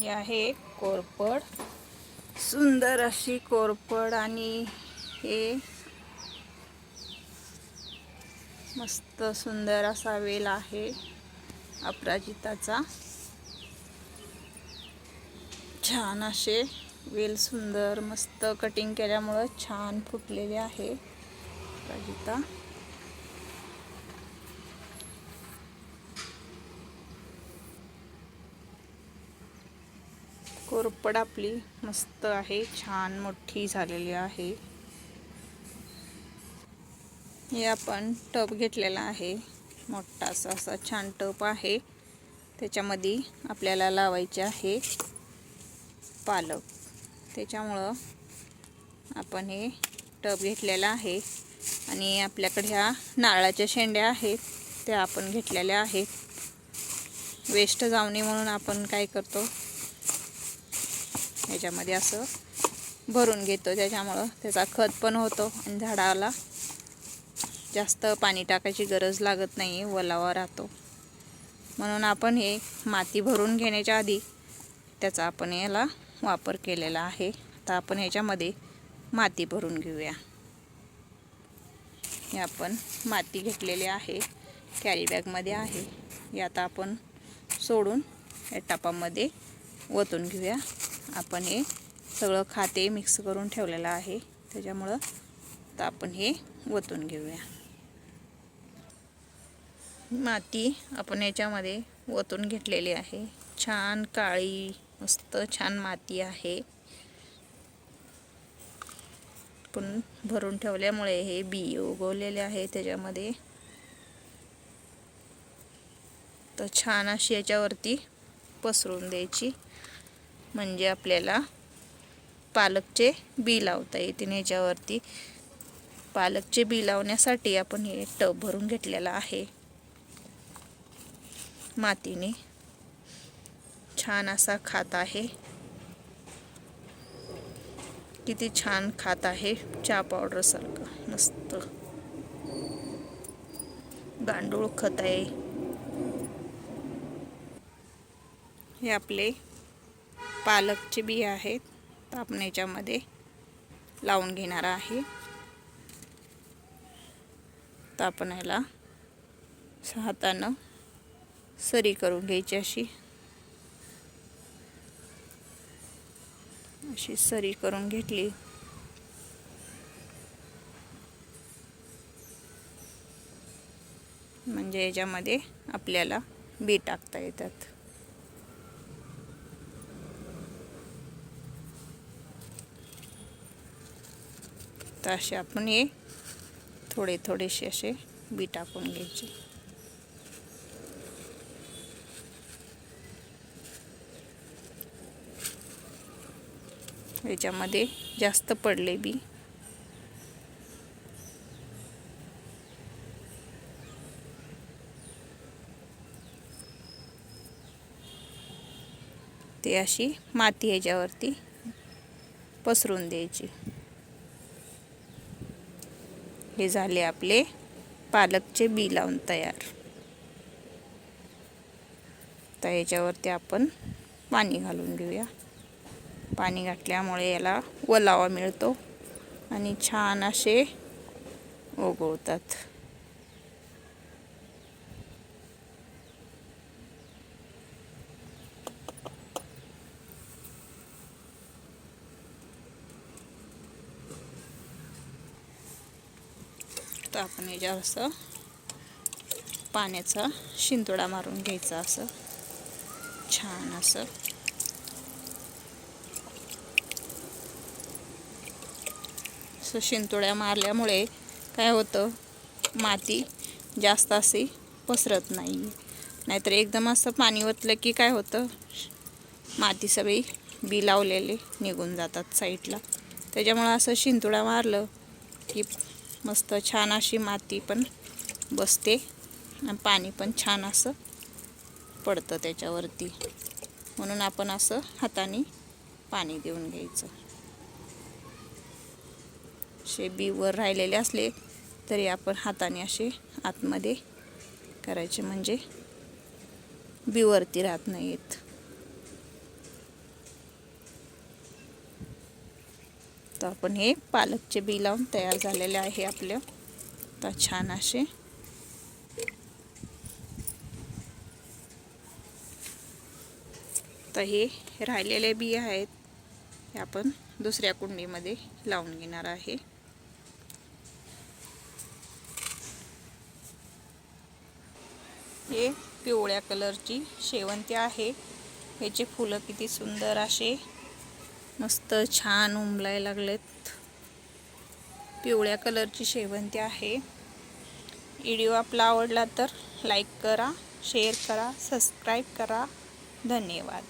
हे आहे कोरपड, सुंदर अशी कोरपड आणि हे मस्त सुंदर असा वेल आहे अपराजिताचा। छान असे वेल सुंदर मस्त कटिंग केल्यामुळे छान फुटलेले आहे अपराजिता। कोरपड आपली मस्त आहे, छान मोठी झालेली आहे। हे आपण टब घेतलेला आहे, मोठासा असा छान टब आहे। त्याच्यामध्ये आपल्याला लावायचे आहे पालक। त्याच्यामुळं आपण हे टब घेतलेला आहे आणि आपल्याकडे ह्या नारळाच्या शेंड्या आहेत त्या आपण घेतलेल्या आहेत। वेस्ट जाऊ नये म्हणून आपण काय करतो, ह्याच्यामध्ये असं भरून घेतो। त्याच्यामुळं त्याचा खत पण होतो आणि झाडाला जास्त पाणी टाकायची गरज लागत नाही, ओलावा राहतो। म्हणून आपण हे माती भरून घेण्याच्या आधी त्याचा आपण याला वापर केलेला आहे। आता आपण ह्याच्यामध्ये माती भरून घेऊया। हे आपण माती घेतलेली आहे, कॅरी बॅगमध्ये आहे। हे आता आपण सोडून या टपामध्ये ओतून घेऊया। आपण हे सगळं खाते मिक्स करून ठेवलेलं आहे, त्याच्यामुळं आता आपण हे ओतून घेऊया। माती आपण याच्यामध्ये ओतून घेतलेली आहे, छान काळी मस्त छान माती आहे। पण भरून ठेवल्यामुळे हे बी उगवलेले आहे त्याच्यामध्ये। तर छान अशी याच्यावरती पसरून द्यायची, म्हणजे आपल्याला पालकचे बी लावता येतील। याच्यावरती पालकचे बी लावण्यासाठी आपण हे टब भरून घेतलेला आहे मातीने। छान असा खात आहे, किती छान खात आहे, चहा पावडर सारखं मस्त गांडूळ खत आहे। हे आपले पालकचे बी आहेत, तर आपण याच्यामध्ये लावून घेणार आहे। तर आपण याला हातानं सरी करून घ्यायची, अशी सरी करून घेतली म्हणजे याच्यामध्ये आपल्याला बी टाकता येतात। तर असे आपण हे थोडे थोडेसे असे बी टाकून घ्यायचे। याच्यामध्ये जास्त पडले बी ते अशी माती ह्याच्यावरती पसरून द्यायची। हे झाले आपले पालकचे बी लावून तयार। तर याच्यावरती आपण पाणी घालून घेऊया। पाणी घातल्यामुळे याला ओलावा मिळतो आणि छान असे उगवतात। तर आपण याच्यावर असं पाण्याचा शिंतोडा मारून घ्यायचा, असं छान असं शिंतोड्या मारल्यामुळे काय होतं, माती जास्त अशी पसरत नाही। नाहीतर एकदम असं पाणी ओतलं की काय होतं, माती सगळी बी लावलेले निघून जातात साईडला। त्याच्यामुळं असं शिंतोडा मारलं की मस्त छान अशी माती पण बसते आणि पाणी पण छान असं पडतं त्याच्यावरती। म्हणून आपण असं हाताने पाणी देऊन घ्यायचं। असे बी वर राहिलेले असले तरी आपण हाताने असे आतमध्ये करायचे, म्हणजे बी वरती राहत नाहीत। आता आपण हे पालकचे बी लावून तयार झालेले आहे आपलं. तर छान असे तर हे राहिलेले बी आहेत, हे आपण दुसऱ्या कुंडीमध्ये लावून घेणार आहे. हे पिवळ्या कलरची शेवंती आहे. याचे फुलं किती सुंदर असे मस्त छान उमलायला लागलेत. पिवळ्या कलरची शेवंती आहे. व्हिडिओ आपला आवडला तर लाईक करा, शेअर करा, सबस्क्राईब करा. धन्यवाद.